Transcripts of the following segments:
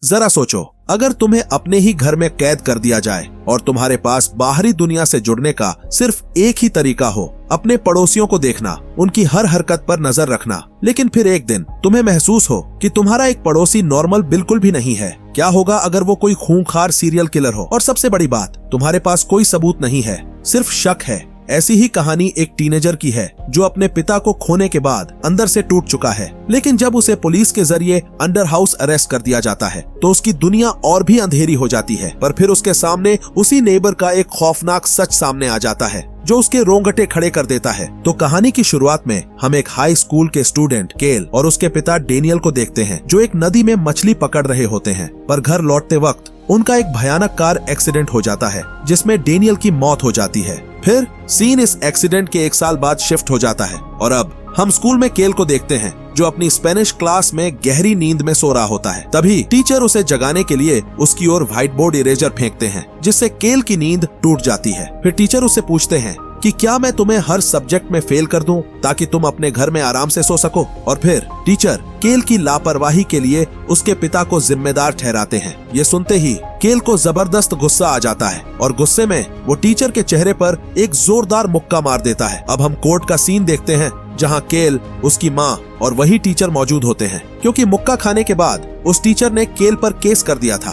जरा सोचो, अगर तुम्हें अपने ही घर में कैद कर दिया जाए और तुम्हारे पास बाहरी दुनिया से जुड़ने का सिर्फ एक ही तरीका हो, अपने पड़ोसियों को देखना, उनकी हर हरकत पर नजर रखना, लेकिन फिर एक दिन तुम्हें महसूस हो कि तुम्हारा एक पड़ोसी नॉर्मल बिल्कुल भी नहीं है। क्या होगा अगर वो कोई खूंखार सीरियल किलर हो? और सबसे बड़ी बात, तुम्हारे पास कोई सबूत नहीं है, सिर्फ शक है। ऐसी ही कहानी एक टीनेजर की है जो अपने पिता को खोने के बाद अंदर से टूट चुका है, लेकिन जब उसे पुलिस के जरिए अंडर हाउस अरेस्ट कर दिया जाता है तो उसकी दुनिया और भी अंधेरी हो जाती है। पर फिर उसके सामने उसी नेबर का एक खौफनाक सच सामने आ जाता है जो उसके रोंगटे खड़े कर देता है। तो कहानी की शुरुआत में हम एक हाई स्कूल के स्टूडेंट केल और उसके पिता डेनियल को देखते हैं जो एक नदी में मछली पकड़ रहे होते हैं। पर घर लौटते वक्त उनका एक भयानक कार एक्सीडेंट हो जाता है जिसमें डेनियल की मौत हो जाती है। फिर सीन इस एक्सीडेंट के 1 साल बाद शिफ्ट हो जाता है और अब हम स्कूल में केल को देखते हैं जो अपनी स्पेनिश क्लास में गहरी नींद में सो रहा होता है। तभी टीचर उसे जगाने के लिए उसकी ओर व्हाइट बोर्ड इरेजर फेंकते हैं जिससे केल की नींद टूट जाती है। फिर टीचर उससे पूछते हैं कि क्या मैं तुम्हें हर सब्जेक्ट में फेल कर दूं ताकि तुम अपने घर में आराम से सो सको। और फिर टीचर केल की लापरवाही के लिए उसके पिता को जिम्मेदार ठहराते हैं। ये सुनते ही केल को जबरदस्त गुस्सा आ जाता है और गुस्से में वो टीचर के चेहरे पर एक जोरदार मुक्का मार देता है। अब हम कोर्ट का सीन देखते हैं जहां केल, उसकी माँ और वही टीचर मौजूद होते हैं क्योंकि मुक्का खाने के बाद उस टीचर ने केल पर केस कर दिया था।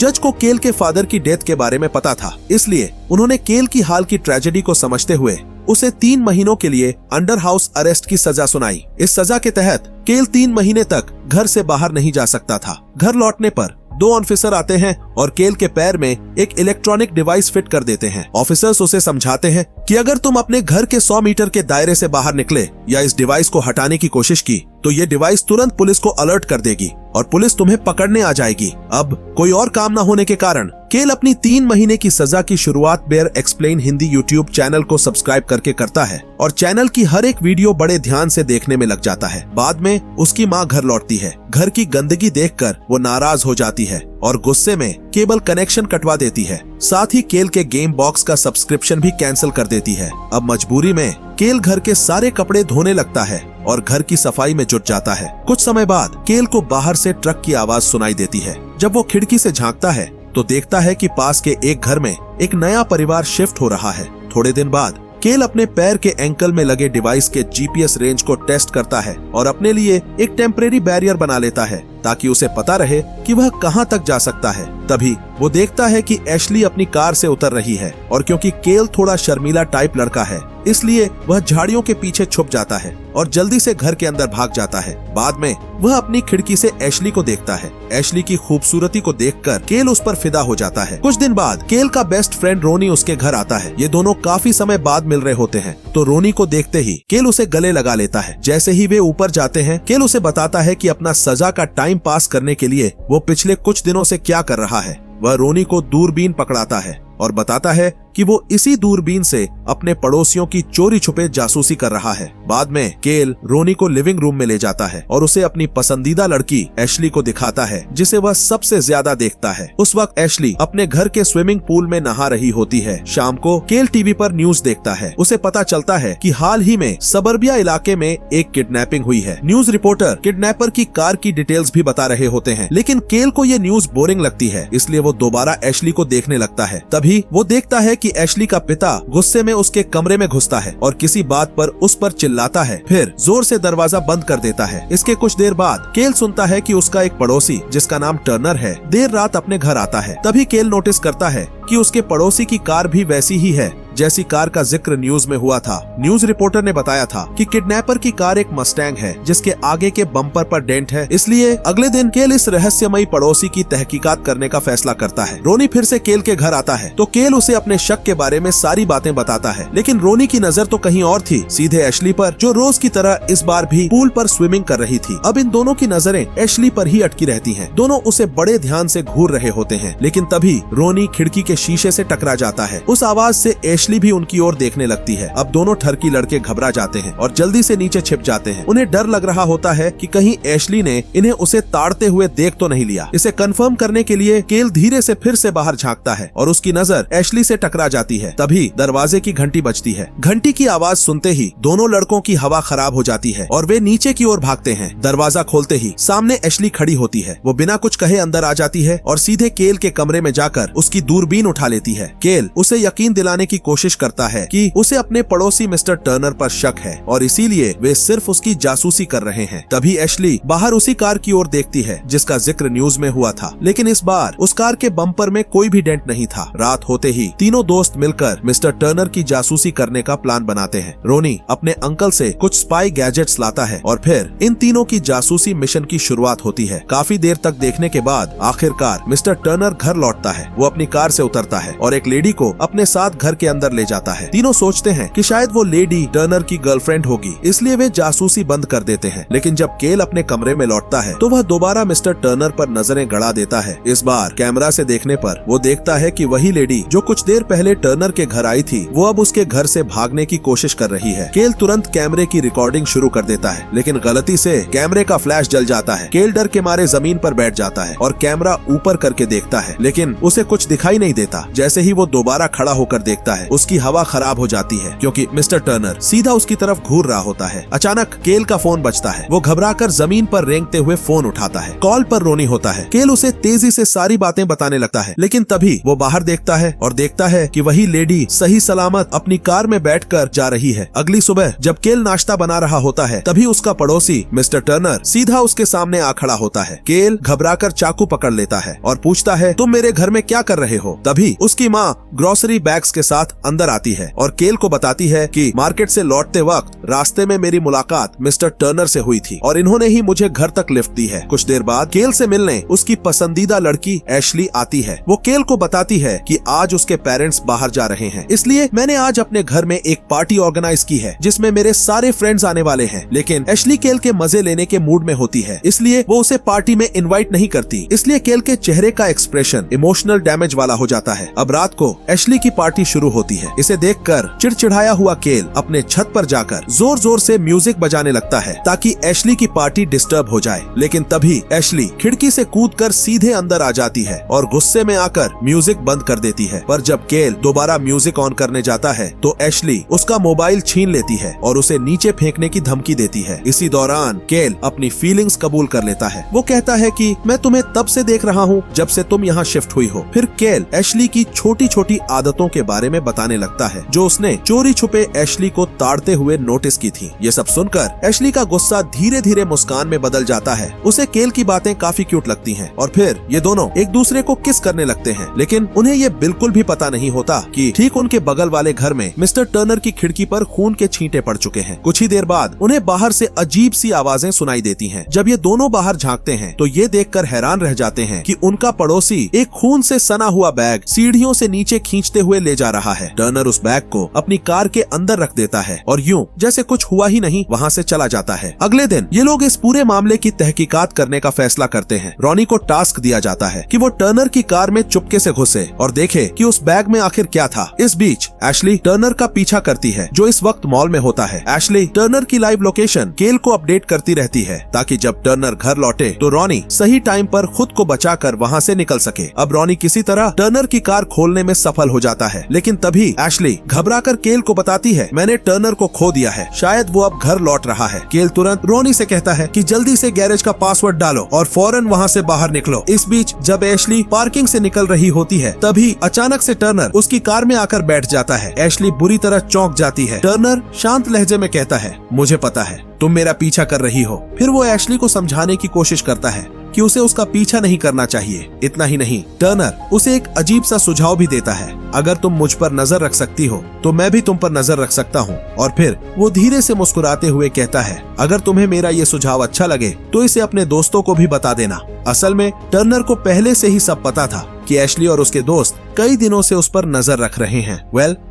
जज को केल के फादर की डेथ के बारे में पता था, इसलिए उन्होंने केल की हाल की ट्रेजेडी को समझते हुए उसे 3 महीनों के लिए अंडर हाउस अरेस्ट की सजा सुनाई। इस सजा के तहत केल 3 महीने तक घर से बाहर नहीं जा सकता था। घर लौटने पर 2 ऑफिसर आते हैं और केल के पैर में एक इलेक्ट्रॉनिक डिवाइस फिट कर देते हैं। ऑफिसर्स उसे समझाते हैं कि अगर तुम अपने घर के 100 मीटर के दायरे से बाहर निकले या इस डिवाइस को हटाने की कोशिश की तो ये डिवाइस तुरंत पुलिस को अलर्ट कर देगी और पुलिस तुम्हें पकड़ने आ जाएगी। अब कोई और काम न होने के कारण केल अपनी 3 महीने की सजा की शुरुआत बेयर एक्सप्लेन हिंदी यूट्यूब चैनल को सब्सक्राइब करके करता है और चैनल की हर एक वीडियो बड़े ध्यान से देखने में लग जाता है। बाद में उसकी माँ घर लौटती है। घर की गंदगी देखकर वो नाराज हो जाती है और गुस्से में केबल कनेक्शन कटवा देती है। साथ ही केल के गेम बॉक्स का सब्सक्रिप्शन भी कैंसिल कर देती है। अब मजबूरी में केल घर के सारे कपड़े धोने लगता है और घर की सफाई में जुट जाता है। कुछ समय बाद केल को बाहर से ट्रक की आवाज सुनाई देती है। जब वो खिड़की से झांकता है तो देखता है कि पास के एक घर में एक नया परिवार शिफ्ट हो रहा है। थोड़े दिन बाद केल अपने पैर के एंकल में लगे डिवाइस के जीपीएस रेंज को टेस्ट करता है और अपने लिए एक टेम्परेरी बैरियर बना लेता है ताकि उसे पता रहे कि वह कहां तक जा सकता है। तभी वो देखता है कि एशली अपनी कार से उतर रही है और क्योंकि केल थोड़ा शर्मीला टाइप लड़का है इसलिए वह झाड़ियों के पीछे छुप जाता है और जल्दी से घर के अंदर भाग जाता है। बाद में वह अपनी खिड़की से एशली को देखता है। एशली की खूबसूरती को देखकर केल उस पर फिदा हो जाता है। कुछ दिन बाद केल का बेस्ट फ्रेंड रोनी उसके घर आता है। ये दोनों काफी समय बाद मिल रहे होते हैं तो रोनी को देखते ही केल उसे गले लगा लेता है। जैसे ही वे ऊपर जाते हैं केल उसे बताता है कि अपना सजा का टाइम पास करने के लिए वो पिछले कुछ दिनों से क्या कर रहा है। वह रोनी को दूरबीन पकड़ाता है और बताता है कि वो इसी दूरबीन से अपने पड़ोसियों की चोरी छुपे जासूसी कर रहा है। बाद में केल रोनी को लिविंग रूम में ले जाता है और उसे अपनी पसंदीदा लड़की एशली को दिखाता है जिसे वह सबसे ज्यादा देखता है। उस वक्त एशली अपने घर के स्विमिंग पूल में नहा रही होती है। शाम को केल टीवी पर न्यूज देखता है। उसे पता चलता है कि हाल ही में सबर्बिया इलाके में एक किडनैपिंग हुई है। न्यूज रिपोर्टर किडनैपर की कार की डिटेल्स भी बता रहे होते हैं, लेकिन केल को ये न्यूज बोरिंग लगती है इसलिए वो दोबारा एशली को देखने लगता है। तभी वो देखता है कि एशली का पिता गुस्से में उसके कमरे में घुसता है और किसी बात पर उस पर चिल्लाता है, फिर जोर से दरवाजा बंद कर देता है। इसके कुछ देर बाद केल सुनता है कि उसका एक पड़ोसी जिसका नाम टर्नर है देर रात अपने घर आता है। तभी केल नोटिस करता है कि उसके पड़ोसी की कार भी वैसी ही है जैसी कार का जिक्र न्यूज में हुआ था। न्यूज रिपोर्टर ने बताया था कि किडनैपर की कार एक मस्टैंग है जिसके आगे के बम्पर पर डेंट है। इसलिए अगले दिन केल इस रहस्यमयी पड़ोसी की तहकीकात करने का फैसला करता है। रोनी फिर से केल के घर आता है तो केल उसे अपने शक के बारे में सारी बातें बताता है, लेकिन रोनी की नजर तो कहीं और थी, सीधे एशली पर, जो रोज की तरह इस बार भी पूल पर स्विमिंग कर रही थी। अब इन दोनों की नजरें एशली पर ही अटकी रहती हैं। दोनों उसे बड़े ध्यान से घूर रहे होते हैं, लेकिन तभी रोनी खिड़की के के शीशे से टकरा जाता है। उस आवाज से एशली भी उनकी ओर देखने लगती है। अब दोनों ठरकी लड़के घबरा जाते हैं और जल्दी से नीचे छिप जाते हैं। उन्हें डर लग रहा होता है कि कहीं एशली ने इन्हें उसे ताड़ते हुए देख तो नहीं लिया। इसे कंफर्म करने के लिए केल धीरे से फिर से बाहर झांकता है और उसकी नजर एशली से टकरा जाती है। तभी दरवाजे की घंटी बजती है। घंटी की आवाज सुनते ही दोनों लड़कों की हवा खराब हो जाती है और वे नीचे की ओर भागते हैं। दरवाजा खोलते ही सामने एशली खड़ी होती है। वो बिना कुछ कहे अंदर आ जाती है और सीधे केल के कमरे में जाकर उसकी दूरबीन उठा लेती है। केल उसे यकीन दिलाने की कोशिश करता है कि उसे अपने पड़ोसी मिस्टर टर्नर पर शक है और इसीलिए वे सिर्फ उसकी जासूसी कर रहे हैं। तभी एशली बाहर उसी कार की ओर देखती है जिसका जिक्र न्यूज में हुआ था, लेकिन इस बार उस कार के बम्पर में कोई भी डेंट नहीं था। रात होते ही तीनों दोस्त मिलकर मिस्टर टर्नर की जासूसी करने का प्लान बनाते हैं। रोनी अपने अंकल से कुछ स्पाई गैजेट्स लाता है और फिर इन तीनों की जासूसी मिशन की शुरुआत होती है। काफी देर तक देखने के बाद आखिरकार मिस्टर टर्नर घर लौटता है। वो अपनी कार से उतरता है और एक लेडी को अपने साथ घर के अंदर ले जाता है। तीनों सोचते हैं कि शायद वो लेडी टर्नर की गर्लफ्रेंड होगी, इसलिए वे जासूसी बंद कर देते हैं। लेकिन जब केल अपने कमरे में लौटता है तो वह दोबारा मिस्टर टर्नर पर नजरें गड़ा देता है। इस बार कैमरा से देखने पर वो देखता है कि वही लेडी जो कुछ देर पहले टर्नर के घर आई थी वो अब उसके घर से भागने की कोशिश कर रही है। केल तुरंत कैमरे की रिकॉर्डिंग शुरू कर देता है, लेकिन गलती से कैमरे का फ्लैश जल जाता है। केल डर के मारे जमीन पर बैठ जाता है और कैमरा ऊपर करके देखता है, लेकिन उसे कुछ दिखाई नहीं देता। जैसे ही वो दोबारा खड़ा होकर देखता है उसकी हवा खराब हो जाती है क्योंकि मिस्टर टर्नर सीधा उसकी तरफ घूर रहा होता है। अचानक केल का फोन बजता है। वो घबराकर जमीन पर रेंगते हुए फोन उठाता है। कॉल पर रोनी होता है। केल उसे तेजी से सारी बातें बताने लगता है, लेकिन तभी वो बाहर देखता है और देखता है कि वही लेडी सही सलामत अपनी कार में बैठकर जा रही है। अगली सुबह जब केल नाश्ता बना रहा होता है तभी उसका पड़ोसी मिस्टर टर्नर सीधा उसके सामने आ खड़ा होता है। केल घबराकर चाकू पकड़ लेता है और पूछता है, तुम मेरे घर में क्या कर रहे हो? तभी उसकी माँ ग्रोसरी बैग्स के साथ अंदर आती है और केल को बताती है कि मार्केट से लौटते वक्त रास्ते में मेरी मुलाकात मिस्टर टर्नर से हुई थी और इन्होंने ही मुझे घर तक लिफ्ट दी है। कुछ देर बाद केल से मिलने उसकी पसंदीदा लड़की एशली आती है। वो केल को बताती है कि आज उसके पेरेंट्स बाहर जा रहे हैं, इसलिए मैंने आज अपने घर में एक पार्टी ऑर्गेनाइज की है जिसमें मेरे सारे फ्रेंड्स आने वाले हैं। लेकिन एशली केल के मजे लेने के मूड में होती है, इसलिए वो उसे पार्टी में इनवाइट नहीं करती। इसलिए केल के चेहरे का एक्सप्रेशन इमोशनल डैमेज वाला हो जाता है। अब रात को एशली की पार्टी शुरू होती है। इसे देखकर चिड़चिड़ाया हुआ केल अपने छत पर जाकर जोर जोर से म्यूजिक बजाने लगता है ताकि एशली की पार्टी डिस्टर्ब हो जाए। लेकिन तभी एशली खिड़की से कूदकर सीधे अंदर आ जाती है और गुस्से में आकर म्यूजिक बंद कर देती है। पर जब केल दोबारा म्यूजिक ऑन करने जाता है तो एशली उसका मोबाइल छीन लेती है और उसे नीचे फेंकने की धमकी देती है। इसी दौरान केल अपनी फीलिंग्स कबूल कर लेता है। वो कहता है कि मैं तुम्हें तब से देख रहा हूँ जब से तुम यहाँ शिफ्ट हुई हो। फिर केल एशली की छोटी छोटी आदतों के बारे में बताने लगता है जो उसने चोरी छुपे एशली को ताड़ते हुए नोटिस की थी। ये सब सुनकर एशली का गुस्सा धीरे धीरे मुस्कान में बदल जाता है। उसे केल की बातें काफी क्यूट लगती हैं और फिर ये दोनों एक दूसरे को किस करने लगते हैं। लेकिन उन्हें ये बिल्कुल भी पता नहीं होता कि ठीक उनके बगल वाले घर में मिस्टर टर्नर की खिड़की पर खून के छींटे पड़ चुके हैं। कुछ ही देर बाद उन्हें बाहर से अजीब सी आवाजें सुनाई देती हैं। जब ये दोनों बाहर झांकते हैं तो ये देखकर हैरान रह जाते हैं कि उनका पड़ोसी एक खून से सना हुआ बैग सीढ़ियों से नीचे खींचते हुए ले जा रहा है। टर्नर उस बैग को अपनी कार के अंदर रख देता है और यूं जैसे कुछ हुआ ही नहीं वहाँ से चला जाता है। अगले दिन ये लोग इस पूरे मामले की तहकीकात करने का फैसला करते हैं। रॉनी को टास्क दिया जाता है कि वो टर्नर की कार में चुपके से घुसे और देखे कि उस बैग में आखिर क्या था। इस बीच एशली टर्नर का पीछा करती है जो इस वक्त मॉल में होता है। एशली टर्नर की लाइव लोकेशन केल को अपडेट करती रहती है ताकि जब टर्नर घर लौटे तो रॉनी सही टाइम पर खुद को बचाकर वहाँ से निकल सके। अब रॉनी किसी तरह टर्नर की कार खोलने में सफल हो जाता है, लेकिन तभी एशली घबराकर केल को बताती है, मैंने टर्नर को खो दिया है, शायद वो अब घर लौट रहा है। केल तुरंत रॉनी से कहता है कि जल्दी से गैरेज का पासवर्ड डालो और फौरन वहाँ से बाहर निकलो। इस बीच जब एशली पार्किंग से निकल रही होती है तभी अचानक से टर्नर उसकी कार में आकर बैठ जाता है। एशली बुरी तरह चौंक जाती है। टर्नर शांत लहजे में कहता है, मुझे पता है तुम मेरा पीछा कर रही हो। फिर वो एशली को समझाने की कोशिश करता है कि उसे उसका पीछा नहीं करना चाहिए। इतना ही नहीं, टर्नर उसे एक अजीब सा सुझाव भी देता है, अगर तुम मुझ पर नजर रख सकती हो तो मैं भी तुम पर नजर रख सकता हूँ। और फिर वो धीरे से मुस्कुराते हुए कहता है, अगर तुम्हें मेरा ये सुझाव अच्छा लगे तो इसे अपने दोस्तों को भी बता देना। असल में टर्नर को पहले से ही सब पता था कि एशली और उसके दोस्त कई दिनों से उस पर नजर रख रहे हैं।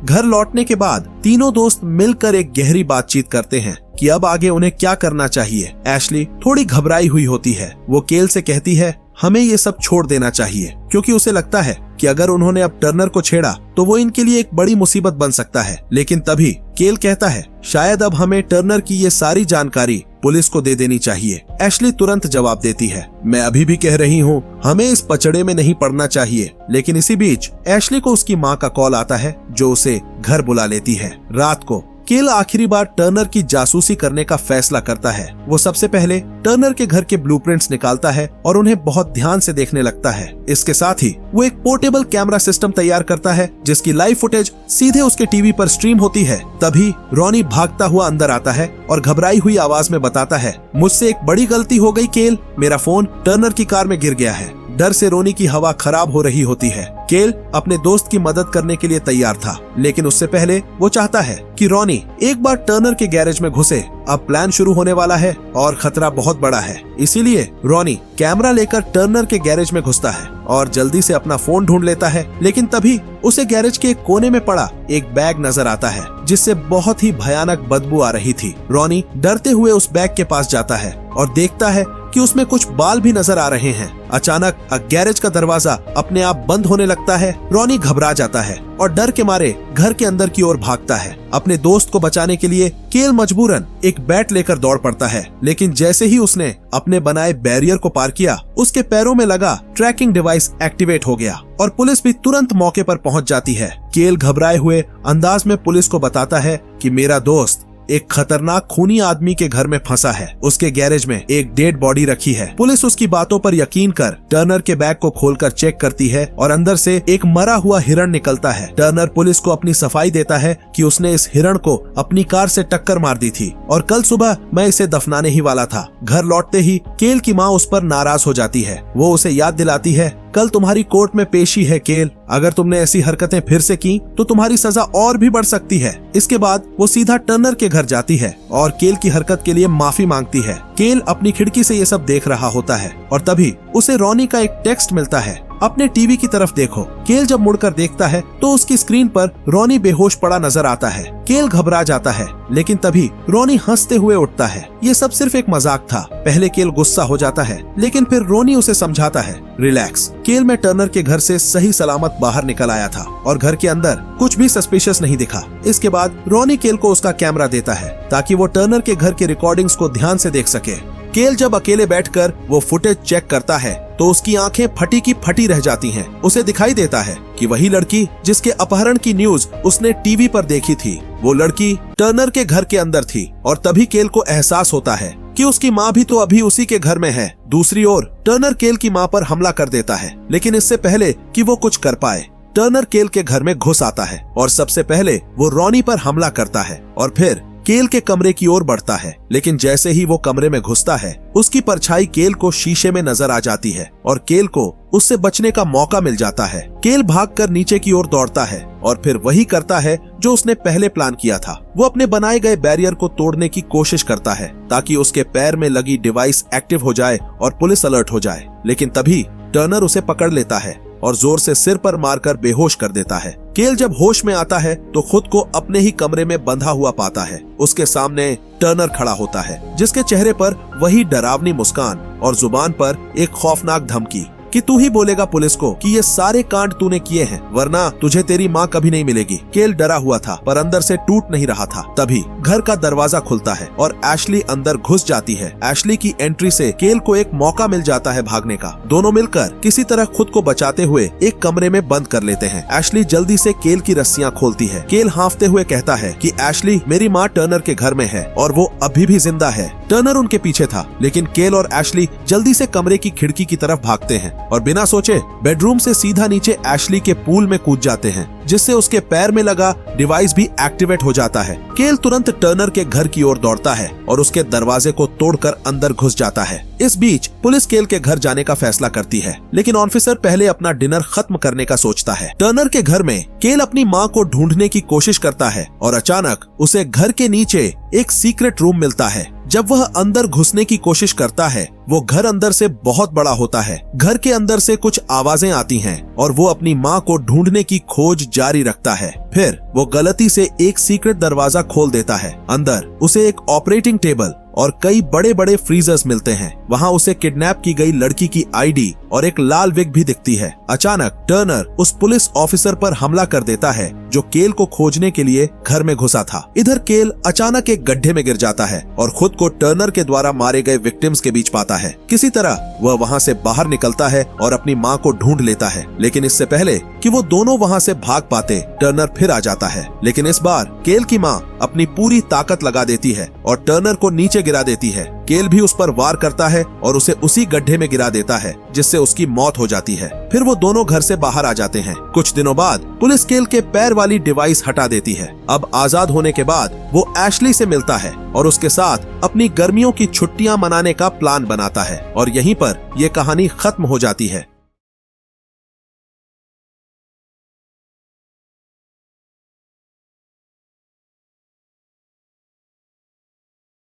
घर लौटने के बाद तीनों दोस्त मिलकर एक गहरी बातचीत करते हैं कि अब आगे उन्हें क्या करना चाहिए। एशली थोड़ी घबराई हुई होती है। वो केल से कहती है, हमें ये सब छोड़ देना चाहिए क्योंकि उसे लगता है कि अगर उन्होंने अब टर्नर को छेड़ा तो वो इनके लिए एक बड़ी मुसीबत बन सकता है। लेकिन तभी केल कहता है, शायद अब हमें टर्नर की ये सारी जानकारी पुलिस को दे देनी चाहिए। एशली तुरंत जवाब देती है, मैं अभी भी कह रही हूँ, हमें इस पचड़े में नहीं पड़ना चाहिए। लेकिन इसी बीच एशली को उसकी माँ का कॉल आता है, जो उसे घर बुला लेती है। रात को केल आखिरी बार टर्नर की जासूसी करने का फैसला करता है। वो सबसे पहले टर्नर के घर के ब्लूप्रिंट्स निकालता है और उन्हें बहुत ध्यान से देखने लगता है। इसके साथ ही वो एक पोर्टेबल कैमरा सिस्टम तैयार करता है, जिसकी लाइव फुटेज सीधे उसके टीवी पर स्ट्रीम होती है। तभी रॉनी भागता हुआ अंदर आता है और घबराई हुई आवाज में बताता है, मुझसे एक बड़ी गलती हो गई केल, मेरा फोन टर्नर की कार में गिर गया है। डर से रोनी की हवा खराब हो रही होती है। केल अपने दोस्त की मदद करने के लिए तैयार था, लेकिन उससे पहले वो चाहता है कि रॉनी एक बार टर्नर के गैरेज में घुसे। अब प्लान शुरू होने वाला है और खतरा बहुत बड़ा है। इसीलिए रॉनी कैमरा लेकर टर्नर के गैरेज में घुसता है और जल्दी से अपना फोन ढूंढ लेता है। लेकिन तभी उसे गैरेज के एक कोने में पड़ा एक बैग नजर आता है, जिससे बहुत ही भयानक बदबू आ रही थी। रॉनी डरते हुए उस बैग के पास जाता है और देखता है कि उसमें कुछ बाल भी नजर आ रहे हैं। अचानक गैरेज का दरवाजा अपने आप बंद होने लगता है। रॉनी घबरा जाता है और डर के मारे घर के अंदर की ओर भागता है। अपने दोस्त को बचाने के लिए केल मजबूरन एक बैट लेकर दौड़ पड़ता है, लेकिन जैसे ही उसने अपने बनाए बैरियर को पार किया, उसके पैरों में लगा ट्रैकिंग डिवाइस एक्टिवेट हो गया और पुलिस भी तुरंत मौके पर पहुंच जाती है। केल घबराए हुए अंदाज में पुलिस को बताता है कि मेरा दोस्त एक खतरनाक खूनी आदमी के घर में फंसा है। उसके गैरेज में एक डेड बॉडी रखी है। पुलिस उसकी बातों पर यकीन कर टर्नर के बैग को खोलकर चेक करती है और अंदर से एक मरा हुआ हिरण निकलता है। टर्नर पुलिस को अपनी सफाई देता है कि उसने इस हिरण को अपनी कार से टक्कर मार दी थी और कल सुबह मैं इसे दफनाने ही वाला था। घर लौटते ही केल की माँ उस पर नाराज हो जाती है। वो उसे याद दिलाती है, कल तुम्हारी कोर्ट में पेशी है केल, अगर तुमने ऐसी हरकतें फिर से की तो तुम्हारी सजा और भी बढ़ सकती है। इसके बाद वो सीधा टर्नर के घर जाती है और केल की हरकत के लिए माफी मांगती है। केल अपनी खिड़की से ये सब देख रहा होता है और तभी उसे रॉनी का एक टेक्स्ट मिलता है, अपने टीवी की तरफ देखो। केल जब मुड़कर देखता है तो उसकी स्क्रीन पर रॉनी बेहोश पड़ा नजर आता है। केल घबरा जाता है, लेकिन तभी रॉनी हंसते हुए उठता है। ये सब सिर्फ एक मजाक था। पहले केल गुस्सा हो जाता है, लेकिन फिर रॉनी उसे समझाता है, रिलैक्स। केल में टर्नर के घर से सही सलामत बाहर निकल आया था और घर के अंदर कुछ भी सस्पिशियस नहीं दिखा। इसके बाद रॉनी केल को उसका कैमरा देता है ताकि वो टर्नर के घर के रिकॉर्डिंग्स को ध्यान से देख सके। केल जब अकेले बैठकर वो फुटेज चेक करता है तो उसकी आंखें फटी की फटी रह जाती हैं। उसे दिखाई देता है कि वही लड़की जिसके अपहरण की न्यूज उसने टीवी पर देखी थी, वो लड़की टर्नर के घर के अंदर थी। और तभी केल को एहसास होता है कि उसकी माँ भी तो अभी उसी के घर में है। दूसरी ओर टर्नर केल की माँ पर हमला कर देता है, लेकिन इससे पहले कि वो कुछ कर पाए, टर्नर केल के घर में घुस आता है और सबसे पहले वो रॉनी पर हमला करता है और फिर केल के कमरे की ओर बढ़ता है। लेकिन जैसे ही वो कमरे में घुसता है, उसकी परछाई केल को शीशे में नजर आ जाती है और केल को उससे बचने का मौका मिल जाता है। केल भागकर नीचे की ओर दौड़ता है और फिर वही करता है जो उसने पहले प्लान किया था। वो अपने बनाए गए बैरियर को तोड़ने की कोशिश करता है ताकि उसके पैर में लगी डिवाइस एक्टिव हो जाए और पुलिस अलर्ट हो जाए। लेकिन तभी टर्नर उसे पकड़ लेता है और जोर से सिर पर मारकर बेहोश कर देता है। केल जब होश में आता है तो खुद को अपने ही कमरे में बंधा हुआ पाता है। उसके सामने टर्नर खड़ा होता है, जिसके चेहरे पर वही डरावनी मुस्कान और जुबान पर एक खौफनाक धमकी कि तू ही बोलेगा पुलिस को कि ये सारे कांड तूने किए हैं, वरना तुझे तेरी माँ कभी नहीं मिलेगी। केल डरा हुआ था पर अंदर से टूट नहीं रहा था। तभी घर का दरवाजा खुलता है और एशली अंदर घुस जाती है। एशली की एंट्री से केल को एक मौका मिल जाता है भागने का। दोनों मिलकर किसी तरह खुद को बचाते हुए एक कमरे में बंद कर लेते हैं। एशली जल्दी से केल की रस्सियां खोलती है। केल हांफते हुए कहता है कि एशली, मेरी माँ टर्नर के घर में है और वो अभी भी जिंदा है। टर्नर उनके पीछे था, लेकिन केल और एशली जल्दी से कमरे की खिड़की की तरफ भागते हैं और बिना सोचे बेडरूम से सीधा नीचे एशली के पूल में कूद जाते हैं, जिससे उसके पैर में लगा डिवाइस भी एक्टिवेट हो जाता है। केल तुरंत टर्नर के घर की ओर दौड़ता है और उसके दरवाजे को तोड़कर अंदर घुस जाता है। इस बीच पुलिस केल के घर जाने का फैसला करती है, लेकिन ऑफिसर पहले अपना डिनर खत्म करने का सोचता है। टर्नर के घर में केल अपनी माँ को ढूंढने की कोशिश करता है और अचानक उसे घर के नीचे एक सीक्रेट रूम मिलता है। जब वह अंदर घुसने की कोशिश करता है, वो घर अंदर से बहुत बड़ा होता है। घर के अंदर से कुछ आवाजें आती हैं और वो अपनी माँ को ढूंढने की खोज जारी रखता है। फिर वो गलती से एक सीक्रेट दरवाजा खोल देता है। अंदर उसे एक ऑपरेटिंग टेबल और कई बड़े बड़े फ्रीजर्स मिलते हैं। वहाँ उसे किडनैप की गई लड़की की आईडी और एक लाल विग भी दिखती है। अचानक टर्नर उस पुलिस ऑफिसर पर हमला कर देता है जो केल को खोजने के लिए घर में घुसा था। इधर केल अचानक एक गड्ढे में गिर जाता है और खुद को टर्नर के द्वारा मारे गए विक्टिम्स के बीच पाता है। किसी तरह वह वहाँ से बाहर निकलता है और अपनी माँ को ढूंढ लेता है, लेकिन इससे पहले कि वो दोनों वहाँ से भाग पाते टर्नर फिर आ जाता है। लेकिन इस बार केल की माँ अपनी पूरी ताकत लगा देती है और टर्नर को नीचे गिरा देती है। केल भी उस पर वार करता है और उसे उसी गड्ढे में गिरा देता है, जिससे उसकी मौत हो जाती है। फिर वो दोनों घर से बाहर आ जाते हैं। कुछ दिनों बाद पुलिस केल के पैर वाली डिवाइस हटा देती है। अब आजाद होने के बाद वो एशली से मिलता है और उसके साथ अपनी गर्मियों की छुट्टियां मनाने का प्लान बनाता है और यहीं पर ये कहानी खत्म हो जाती है।